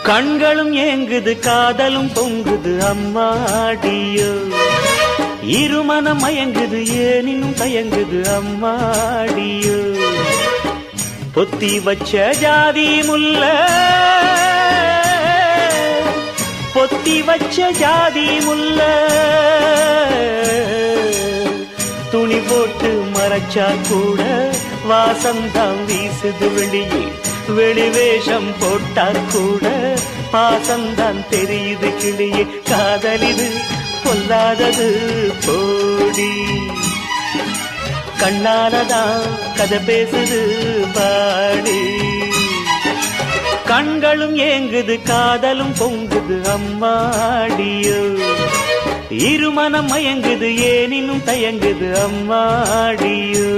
கண்களும் ஏங்குது காதலும் பொங்குது அம்மாடியோ இருமனம் மயங்குது ஏனினும் தயங்குது அம்மாடியோ பொத்தி வச்ச ஜாதி முல்ல பொத்தி வச்ச ஜாதி முல்ல துணி போட்டு மறைச்சா கூட வாசம்தான் வீசுது வெளியே வெளிவேஷம் போட்டா கூட பாசம்தான் தெரியுது கிளியே காதலிது பொல்லாதது போடி கண்ணாலதான் கதை பேசுது பாடி கண்களும் ஏங்குது காதலும் பொங்குது அம்மாடியோ இருமனம் மயங்குது ஏனினும் தயங்குது அம்மாடியோ